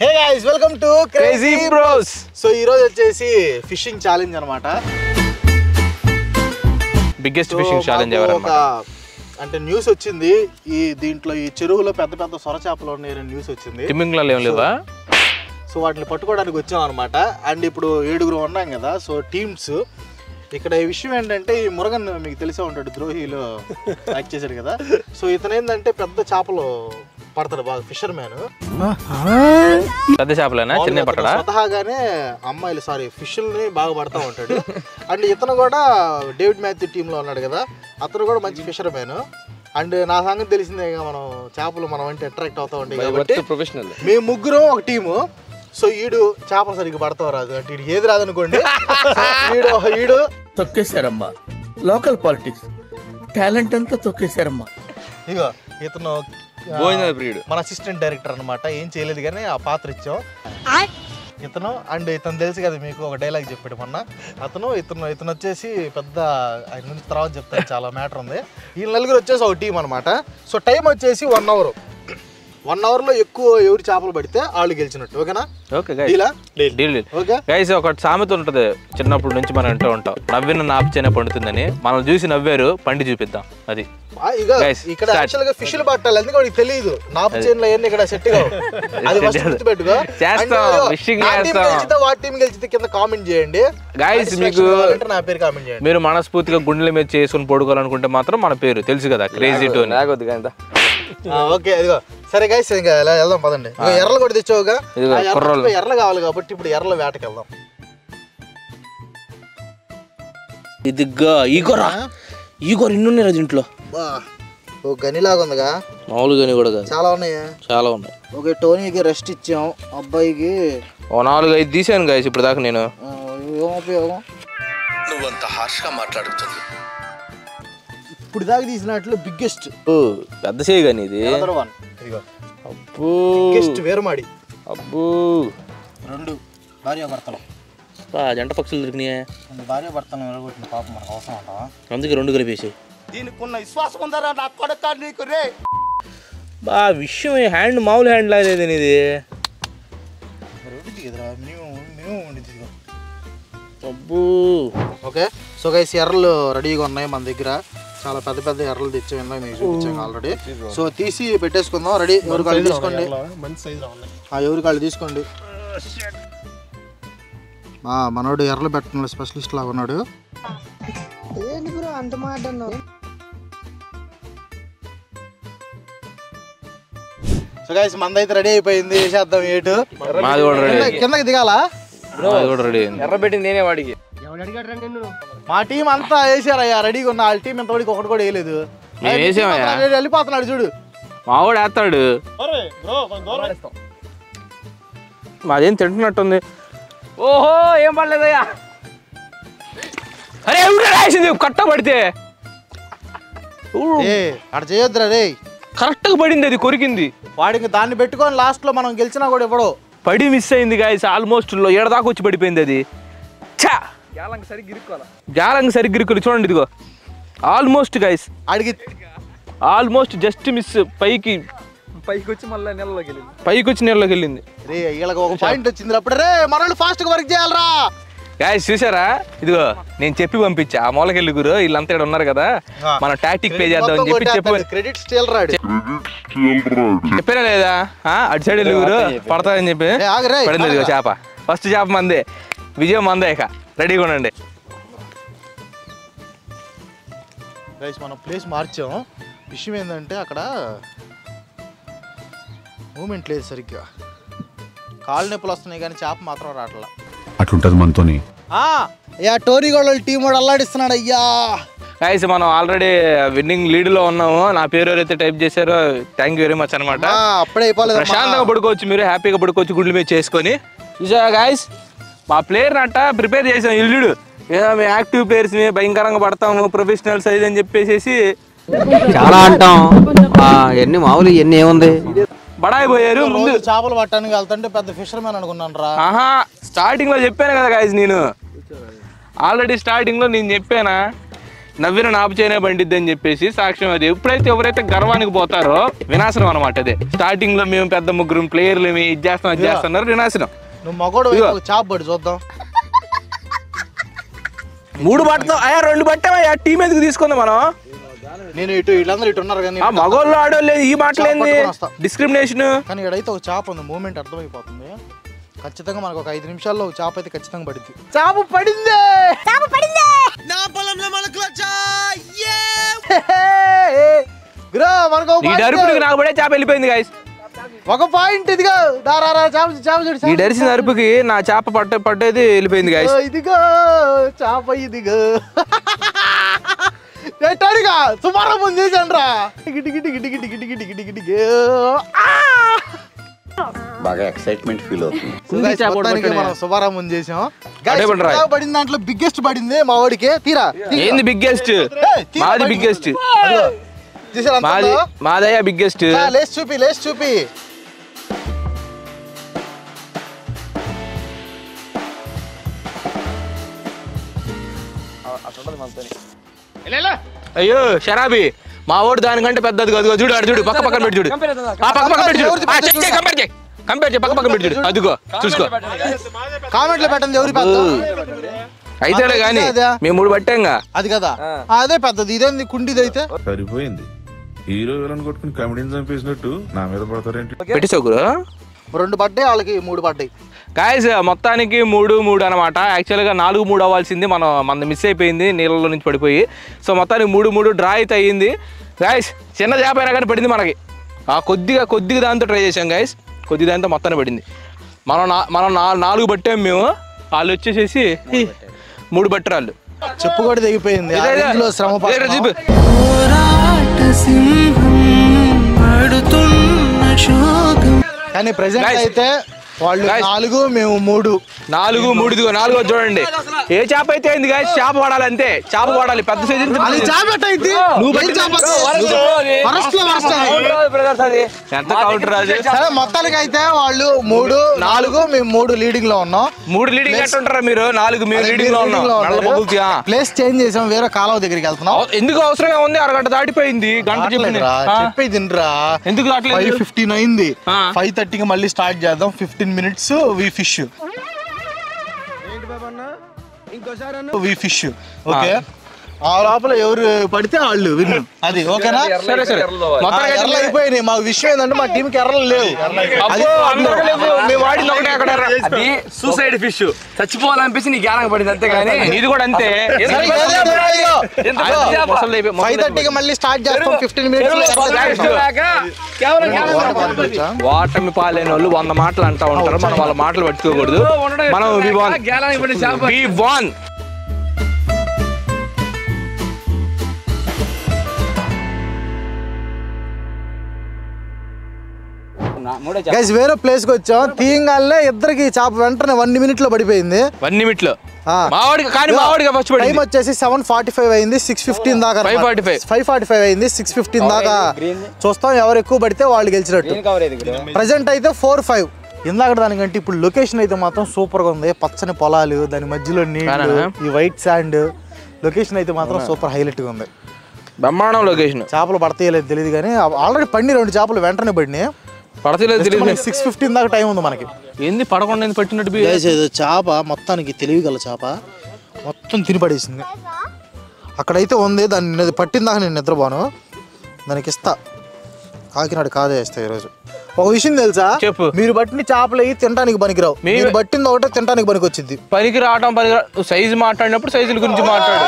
Hey guys welcome to crazy bros. So ఈ రోజు వచ్చేసి ఫిషింగ్ ఛాలెంజ్ అన్నమాట. బిగ్గెస్ట్ ఫిషింగ్ ఛాలెంజ్ ఎవరు అన్నమాట. అంటే న్యూస్ వచ్చింది దీంట్లో ఈ చెరువులో పెద్ద పెద్ద సొర చేపలు ఉన్నాయని న్యూస్ వచ్చింది. తిమింగ్లాలు ఏం లేవా? సో వాటిని పట్టుకోవడానికి వచ్చాం అనమాట. అండ్ ఇప్పుడు 7 ఉన్నాం కదా. సో టీమ్స్ ఇక్కడ ఈ విషయం ఏంటంటే ఈ మురగన్ మీకు తెలిసే ఉంటాడు, ద్రోహిలో యాక్ట్ చేశాడు కదా. సో ఇతను ఏంటంటే పెద్ద చేపలు పడతాడు బాగా, ఫిషర్ మ్యాన్. పెద్ద చేపలేనా చిన్న పట్టడా? స్వతహాగానే ఫిష్ని బాగా పడతా ఉంటాడు. అండ్ ఇతను కూడా డేవిడ్ మాథ్యూ టీంలో ఉన్నాడు కదా, అతను కూడా మంచి ఫిషర్ మ్యాన్. అండ్ నా సంగతి తెలిసిందే, మనం చేపలు మనం అంటే అట్రాక్ట్ అవుతా ఉంటాయి కాబట్టి ప్రొఫెషనల్. మేము ముగ్గురం ఒక టీము. సో ఈడు చేపలు సరిగ్గా పడతావు రాదు అంటే ఈడు ఏది రాదనుకోండి, ఈడు తొక్కేశారమ్మా. లోకల్ పాలిటిక్స్ టాలెంట్ అంతా తొక్కేశారమ్మా. ఇగో ఇతను మన అసిస్టెంట్ డైరెక్టర్ అనమాట. ఏం చేయలేదు కానీ ఆ పాత్ర ఇచ్చాం ఇతను. అండ్ ఇతను తెలుసు కదా మీకు, ఒక డైలాగ్ చెప్పాడు మొన్న. ఇతను వచ్చేసి పెద్ద ఆయన నుంచి తర్వాత చెప్తాను, చాలా మ్యాటర్ ఉంది. ఈ నలుగురు వచ్చేసి ఒక టీం అనమాట. సో టైం వచ్చేసి 1 hour. 1 hourలో ఎక్కువ ఎవరు చేపలు పడితే వాళ్ళు గెలిచినట్టు. ఓకేనా? ఒకటి సామెత ఉంటది, చిన్నప్పటి నుంచి మనం అంటూ ఉంటాం, నవ్విన నాపిచేనే పండుతుందని. మనం చూసి నవ్వారు, పండి చూపిద్దాం. అది ఇక్కడ యాక్చువల్ గా ఫిష్లు పట్టాలి, ఎందుకు వాడికి తెలియదు. నాపు చేనులో అవన్నీ ఇక్కడ సెట్ కావు. అది ఫస్ట్ పెట్టుకో. వాటి టీం గెలిచితే కింద కామెంట్ చేయండి గైస్. మీకు నా పేరు కామెంట్ చేయండి. మీరు మనస్ఫూర్తిగా గుండెల మీద చేసుకుని పడుకోవాలనుకుంటే మాత్రం మన పేరు తెలుసు కదా, క్రేజీ టూ. ఓకే ఇదిగో. సరే గైస్ ఇంకా వెళ్దాం పదండి. ఎర్రలు కూడా తెచ్చావుగా, ఎర్రలు కావాలి కాబట్టి ఇప్పుడు ఎర్రల వేటకి వెళ్దాం. ఇదిగా ఈగోరా, ఈగోరు ఇన్నున్నాయి దీంట్లో. ఓ గనిలాగా ఉందిగా, మామూలు గని కూడా చాలా ఉన్నాయి. చాలా ఉన్నాయి. ఓకే, టోనీకి రెస్ట్ ఇచ్చాం, అబ్బాయికి 4-5 తీసాను గైస్ ఇప్పుడు దాకా నేను. ఏమోపయోగం నువ్వంత హార్ష్గా మాట్లాడుతుంది. ఇప్పుడు దాకా తీసినట్లు బిగ్గెస్ట్ పెద్ద చేయి కానీ ఇది. అబ్బో బిగ్గెస్ట్ వేరుమాడి. అబ్బో 2 భార్యాభర్తలు. జంట పక్షులు దొరికినాయా? భార్యాభర్తలు నిలబెట్టిన పాపం మనకు అవసరం అంటావా? అందుకే 2 కలిపేసి. దీనికున్న విశ్వాసం ఉందరా నా కొడక నీకు రే. విషయం హ్యాండ్ మామూలు హ్యాండ్ లాగలేదు ఇది. అబ్బో. ఓకే సో గైస్ ఎర్రలు రెడీగా ఉన్నాయి మన దగ్గర. చాలా పెద్ద పెద్ద ఎర్రలు తెచ్చాం, మీకు చూపించాం ఆల్రెడీ. సో తీసి పెట్టేసుకుందాం. రెడీ, ఎవరి కాళ్ళు తీసుకోండి. ఎవరి కాళ్ళు తీసుకోండి. మనోడు ఎర్రలు పెట్టడంలో స్పెషలిస్ట్ లాగా ఉన్నాడు. అంత మాట. సో గైస్ మందైతే రెడీ అయిపోయింది, వేసేద్దాం. ఏటు కిందకి దిగాలా? ఎర్ర పెట్టింది నేనే వాడికి. మా టీం అంతా వేసారయ్యా, రెడీగా ఉన్న. వాళ్ళ టీం ఎంతవరకు ఒకటి కూడా వేయలేదు. వెళ్ళిపోతున్నాడు చూడు, మా వాడు వేస్తాడు. మాదేం తింటున్నట్టుంది. ఓహో ఏం పడలేదయ్యా. అరే రాసింది కట్టబడితే అక్కడ చేయొద్దురా రే. కరెక్ట్ గా పడింది, అది కొరికింది. వాడికి దాన్ని పెట్టుకొని లాస్ట్ లో మనం గెలిచినా కూడా ఇవ్వడు. పడి మిస్ అయింది గాయస్. ఆల్మోస్ట్ ఏడదాకా వచ్చి పడిపోయింది అది. గ్యాలంగ్ సరిగ్గా ఇరుక్కోవాలి. చూడండి ఇదిగో, ఆల్మోస్ట్ గైస్ అడిగి ఆల్మోస్ట్ జస్ట్ మిస్. పైకి వచ్చి మళ్ళీ నీళ్ళలోకి వెళ్ళింది. రే వీళ్ళకి ఒక పాయింట్ వచ్చింది అప్పుడు. రే మనోళ్ళు ఫాస్ట్ గా వర్క్ చేయాలరా గాయస్. చూసారా ఇదిగో, నేను చెప్పి పంపించా ఆ మూలకెళ్ళి గురు, వీళ్ళంతా ఇక్కడ ఉన్నారు కదా, మనం టాక్టిక్ ప్లే చేద్దాం అని చెప్పి క్రెడిట్ స్టీల్ రాడు చెప్పారా లేదా? అటు సైడ్ వెళ్ళి గురు పడతారని చెప్పి పడింది. ఇదిగో చేప, ఫస్ట్ చేప మందే, విజయం మందే. ఇక రెడీగా ఉండండి. మనం ప్లేస్ మార్చాం. విషయం ఏంటంటే అక్కడ మూమెంట్ లేదు సరిగ్గా, కాళ్ళు నొప్పులు వస్తున్నాయి కానీ చేప మాత్రం రావట్లా. అట్లుంటది మనతోని. టోరీ గోళ్ళ టీం కూడా అల్లాడిస్తున్నాడు అయ్యా. గైస్ మనం ఆల్రెడీ విన్నింగ్ లీడ్ లో ఉన్నాము. నా పేరు ఎవరైతే టైప్ చేశారో థ్యాంక్ యూ వెరీ మచ్ అనమాట. అప్పుడే అయిపోలేదు, ప్రశాంతంగా పడుకోవచ్చు, మీరు హ్యాపీగా పడుకోవచ్చు గుండెల మీద చేసుకొని. చూసా గైస్, మా ప్లేయర్ నట్ట ప్రిపేర్ చేసాం. ఇల్లుడు మేము యాక్టివ్ ప్లేయర్స్ భయంకరంగా పడతాము, ప్రొఫెషనల్ సైజ్ అని చెప్పేసి చాలా అంటాం. ఎన్ని మామూలు ఎన్ని ఏముంది, బడాయి పోయారు. ముందు చేపలు పట్టడానికి వెళ్తుంటే పెద్ద ఫిషర్ మ్యాన్ అనుకున్నాను రా. స్టార్టింగ్ లో చెప్పాను కదా గైస్, నేను ఆల్రెడీ స్టార్టింగ్ లో నేను చెప్పానా, నవ్విన నాపు చేయనే బండిద్ది అని చెప్పేసి సాక్ష్యం అది. ఎప్పుడైతే ఎవరైతే గర్వానికి పోతారో వినాశనం అనమాట అదే. స్టార్టింగ్ లో మేము పెద్ద ముగ్గురు ప్లేయర్లు ఇది చేస్తాం అది చేస్తున్నారు వినాశనం. నువ్వు మగోడు చాప్ పడి చూద్దాం. 3 బట్టతో అయ్యా 2 బట్టామయ్యా టీం ఎందుకు తీసుకుందాం మనం. నేను ఇటు వీళ్ళందరూ ఇటు ఉన్నారు కానీ మగోళ్ళు ఆడోళ్ళు ఈ మాటలేంది డిస్క్రిమినేషన్. కానీ ఇక్కడైతే ఒక చాప్ ఉంది, మూమెంట్ అర్థమైపోతుంది. ఖచ్చితంగా మనకు ఒక 5 నిమిషాల్లో ఒక చాప్ అయితే ఖచ్చితంగా పడింది. చాపు పడింది. నాకు పడే చాప వెళ్ళిపోయింది గాయస్. ఒక పాయింట్ ఇదిగో చాప ఈ డరిసిన అరుపుకి నా చేప పట్టేది వెళ్ళిపోయింది గాయస్. ఇదిగో చాప ఇదిగో సుమారు ముందు చేశాను రా. బాగా ఎక్సైట్మెంట్ ఫీల్ అవుతుంది. మనం శుభారం ముందు చేసాం. పడిన దాంట్లో బిగ్గెస్ట్ పడింది మా వాడికి. తీరా ఏంది బిగ్గెస్ట్? మాది బిగ్గెస్ట్. మాదయ్యా బిగ్గెస్ట్. లేచి చూపి అయ్యో షరాబి మా ఓడు దానికంటే పెద్దది కాదు. చూడు అడు చూడు పక్కన పెట్టి చూడు. పక్కన పెట్టి చూడు. కంపేర్ చేయి పక్కన పెట్టి చూడు. అదిగో చూసుకో. కామెంట్లో పెట్టండి ఎవరి పెద్ద అయితే కానీ మేము 3 పట్టాంగా. అది కదా అదే పెద్దది. ఇదేంది కుండిది అయితే సరిపోయింది. హీరో విలన్ కొట్టుకుని కమెడీని చంపేసినట్టు నా మీద పడతారేంటి? పెట్టేసావు 2 పడ్డాయి వాళ్ళకి 3 పడ్డాయి. గాయస్ మొత్తానికి 3-3 అనమాట. యాక్చువల్గా 4-3 అవ్వాల్సింది మన మిస్ అయిపోయింది నీళ్ళలో నుంచి పడిపోయి. సో మొత్తానికి 3-3 డ్రా అయితే అయ్యింది గాయస్. చిన్న చేప అయినా కానీ పడింది మనకి. కొద్దిగా దాంతో ట్రై చేసాం గాయస్. కొద్ది దాంతో మొత్తాన్ని పడింది. మనం 4 పట్టాం మేము. వాళ్ళు వచ్చేసేసి 3 పట్టారు వాళ్ళు. చెప్పు కూడా తెగిపోయింది. శ్రమ కానీ ప్రెసెంట్ అయితే వాళ్ళు 4 మేము 3. 4 చూడండి. ఏ చేప అయితే అయింది గాయస్. చేప పడాలి అంతే. చేప పడాలి పెద్ద సైజు. ఎంత కౌంటర్ అది. సరే మొత్తానికి అయితే వాళ్ళు 3, 4 మేము 3 లీడింగ్ లో ఉన్నాం. 3 లీడింగ్ ఎట్టుంటారా మీరు? 4 మేము లీడింగ్ లో ఉన్నాం. ప్లేస్ చేంజ్ చేసాం. వేరే కాలువ దగ్గరికి వెళ్తున్నాం. ఎందుకు అవసరంగా ఉంది? అరగంట దాటిపోయింది. గంట చెప్పేది ఎందుకు 5:15 అయింది. 5:30కి మళ్ళీ స్టార్ట్ చేద్దాం. 15 minutes we fish. ఓకే ఆ లోపల ఎవరు పడితే వాళ్ళు విన్ను. అది ఓకేనా? సరే ఎర్రలు అయిపోయినాయి. మా విషయం ఏంటంటే మా టీంకి ఎర్రలు లేవు. అది సూసైడ్ ఫిష్. చచ్చిపోవాలనిపించి నీకు గ్యారంగా పడింది అంతే. కానీ ఇది కూడా అంతే. 5:30కి మళ్ళీ స్టార్ట్ చేస్తాం. 15 minutes. వాటమి పాలైన వాళ్ళు 100 మాటలు అంటా ఉంటారు. మనం వాళ్ళ మాటలు పట్టుకోకూడదు. మనం we won. గైస్ వేరే ప్లేస్ కి వచ్చాం. తీయంగానే ఇద్దరికి చేప వెంటనే 1 minute లో పడిపోయింది. 1 minute లో మావాడికి ఫస్ట్ టైం వచ్చేసి 7:45 అయింది. 6:15 దాకా 5:45 అయింది. 6:15 దాకా చూస్తాం. ఎవరు ఎక్కువ పడితే వాళ్ళు గెలిచినట్టు. ప్రెసెంట్ అయితే 4-5. ఇందాక దానికంటే ఇప్పుడు లొకేషన్ అయితే మాత్రం సూపర్ గా ఉంది. పచ్చని పొలాలు, దాని మధ్యలో నీళ్లు, ఈ వైట్ శాండ్. లొకేషన్ అయితే మాత్రం సూపర్ హైలైట్ గా ఉంది. బ్రహ్మాండం లొకేషన్. చేపలు పడతాయలేదు తెలియదు కానీ ఆల్రెడీ పడినాయి 2 చేపలు వెంటనే పడినాయి. పడతలేదు తెలియదు. 6:15 దాకా టైం ఉంది మనకి. ఏంది పడకుండా పట్టినట్టు చేప మొత్తానికి తెలివిగల చేప మొత్తం తిని పడేసింది. అక్కడైతే ఉంది. దాన్ని పట్టిన దాకా నేను నిద్రపోను. దానికి ఇస్తా. కాకినాడ కాదే ఇస్తా ఈరోజు. ఒక విషయం తెలుసా? చెప్పు. మీరు పట్టిన చేపలు అవి తినడానికి పనికిరావు. మీరు పట్టింది ఒకటే తినడానికి పనికి వచ్చింది. పనికి రావడం సైజు మాట్లాడినప్పుడు సైజుల గురించి మాట్లాడు.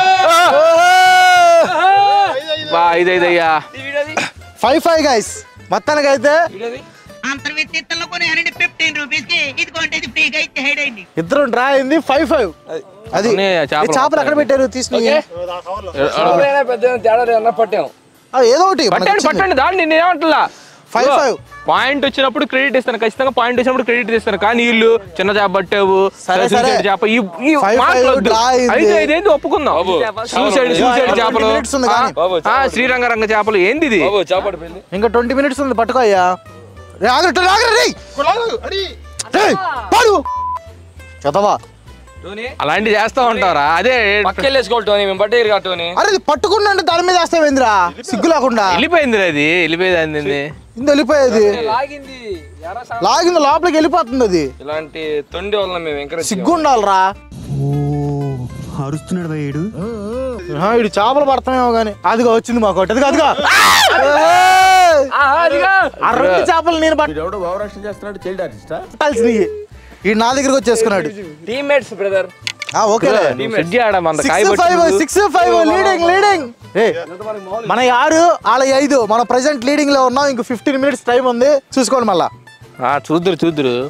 5-5 5-5 గైస్. మొత్తానికి అయితే ఇద్దరు డ్రా అయింది. 5-5. అది చేపలు ఎక్కడ పెట్టారు? తీసుకుని ఏదో ఒకటి పట్టండి దాన్ని. నేను ఏమంటున్నా 5-5 పాయింట్ వచ్చినప్పుడు క్రెడిట్ ఇస్తాను. ఖచ్చితంగా పాయింట్ వచ్చినప్పుడు క్రెడిట్ ఇస్తాను. కానీ వీళ్ళు చిన్న చేప పట్టావు, చేప ఇదేంది ఒప్పుకుందాం. సూసైడ్ చేపలు, శ్రీరంగరంగ చేపలు ఏంది ఇది? ఇంకా 20 minutes ఉంది. పట్టుకో అయ్యా. చదవా అలాంటివి చేస్తా ఉంటారా? అదే పక్కెళ్ళేసుకోవాలి టోనీ, మేము బట్ట కాదు టోనీ. అరే ఇది పట్టుకున్నా దాని మీద వేస్తావేంద్రా సిగ్గు లేకుండా? వెళ్ళిపోయింది అది, వెళ్ళిపోయింది ఇంత వెళ్ళిపోయేది లాగింది లాగింది లోపలికి వెళ్ళిపోతుంది అది. ఇలాంటి తొండి వల్ల మేము ఎంకరేజ్ సిగ్గు ఉండాలరా. అరుస్తున్నాడు భయ్యుడు. ఇడు చేపలు పడతామేమో గానీ అదిగా వచ్చింది మాకు అదిగా అదిగా ఆ 2 చేపలు నేను ఎవడో భావరక్షణ చేస్తున్నాడు, చైల్డ్ ఆర్టిస్టా? పట్టాల్సినవి ఈ నా దగ్గరకు వచ్చేసుకున్నాడు. Teammates brother. Okay 6-5 leading leading. మన 6 వాళ్ళ 5 మన ప్రెసెంట్ లీడింగ్ లో ఉన్నాం. ఇంక 15 మినిట్స్ టైం ఉంది, చూసుకోండి. మళ్ళా చూద్దరు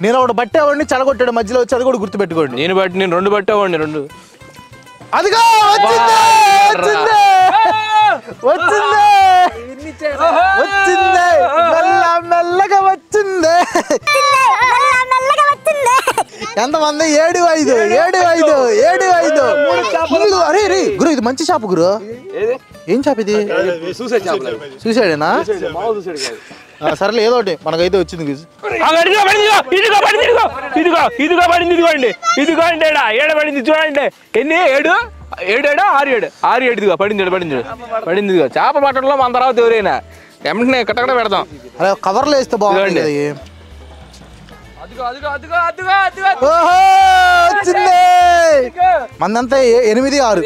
నేను ఒకటి బట్టేవాడిని చెడగొట్టాడు మధ్యలో వచ్చి, అది కూడా గుర్తు పెట్టుకోండి. నేను 2 పట్టేవాడిని 2. అదిగో వచ్చింది మెల్లగా వచ్చింది. ఎంతమంది? 7-5 అరే రే గురు, ఇది మంచి చేప గురు. ఏం చేప ఇది? చూసాడేనా? సరేలే ఏదో ఒకటి మనకైతే వచ్చింది. ఇదిగోండి ఏడ పడింది చూడండి. ఎన్ని 7 పడింది. చేప పట్టడంలో మన తర్వాత ఎవరైనా వెంటనే కట్టకడ పెడదాం. అరే కవర్లో వేస్తే బాగుంది. మందంతా 8-6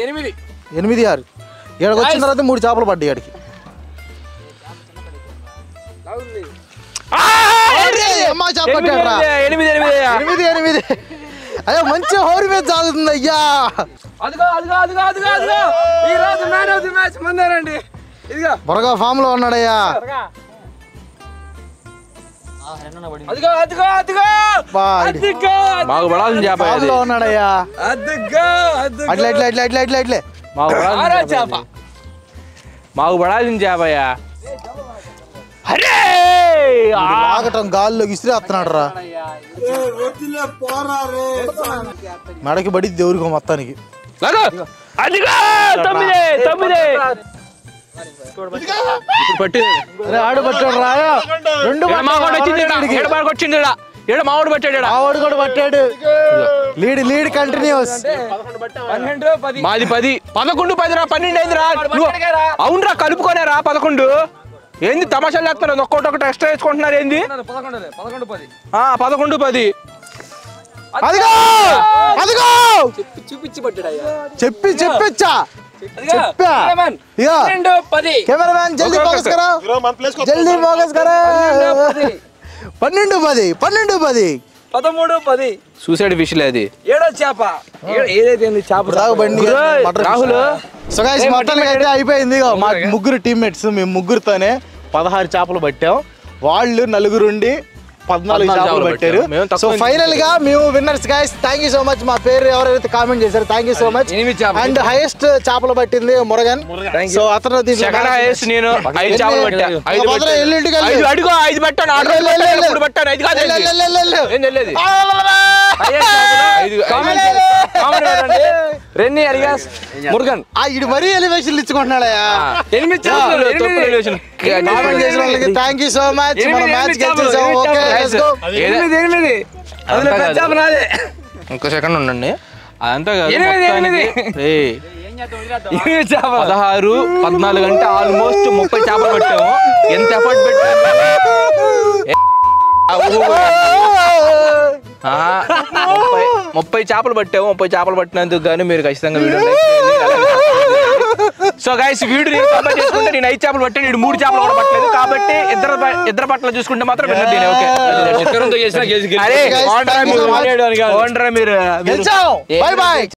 ఇక్కడికి వచ్చిన తర్వాత 3 చేపలు పడ్డాయి. ఇక్కడికి అమ్మా చేప పట్టాడ్రా. 8 అదే మంచి హోరు మీద సాగుతుంది. అయ్యా బొరగా ఫామ్ లో ఉన్నాడయ్యా. మాకు పడాల్సిన చేప లో ఉన్నాడయ్యా. అట్లే మాకు పడాల్సిన చేపయ్యా. అరే ఆగటం గాల్లో విసిరేస్తున్నాడు రా. మెడకి పడి దేవుడికి మొత్తానికి. ఆడు పట్టాడు రాయా. 2 మావాడు పట్టాడు. ఆవాడు కూడా పట్టాడు. Lead continuous. మాది 10 11 10 రా. 12 అయింది రా. అవునరా కలుపుకోనేరా 11. ఏంది తమాషాలు లేస్తున్నారు? ఒక్కొక్కటి ఎక్స్ట్రా వేసుకుంటున్నారు ఏంది? 11-10. అదిగో చెప్పిచ్చా కెమెరామ్యాన్ జల్దీ ఫోకస్ కరా. 12-10 13-10 సూసైడ్ ఫిష్ అది. 7వ చేప ఏదైతే చేప బండి రాహుల్. సో గైస్ మొత్తానికి అయితే అయిపోయింది. మా ముగ్గురు టీమ్మేట్స్, మేము ముగ్గురుతోనే 16 చేపలు పట్టాం. వాళ్ళు 4 14 చేపలు పట్టారు. సో ఫైనల్ గా మేము winners guys. Thank you so much. మా పేరు ఎవరైతే కామెంట్ చేశారు thank you so much. And highest చేపలు పట్టింది మురగన్. సో అతను నేను 5 చేపలు పట్టా. 5 పట్టాను. మురుగన్ ఇది మరీ ఎలివేషన్ ఇచ్చుకుంటున్నాడయ్యా. 8 చేపలు. కామెంట్ చేసిన వాళ్ళకి థ్యాంక్ యూ సో మచ్. మన మ్యాచ్ గెలిచేసాం. Okay let's go. 8 ఇంకో సెకండ్ ఉండండి. అదంతా కాదు 16 14 అంటే ఆల్మోస్ట్ 30 చేపలు పట్టాము. ఎంత ఎఫర్ట్ పెట్టాము. 30 చేపలు పట్టాము. 30 చేపలు పట్టినందుకు కానీ మీరు ఖచ్చితంగా video so guys video compare చేసుకుంటే నేను 5 చేపలు పట్టాను, 3 చేపలు కూడా పట్టలేదు. కాబట్టి ఇద్దరు పట్ల చూసుకుంటే మాత్రం ఓకే.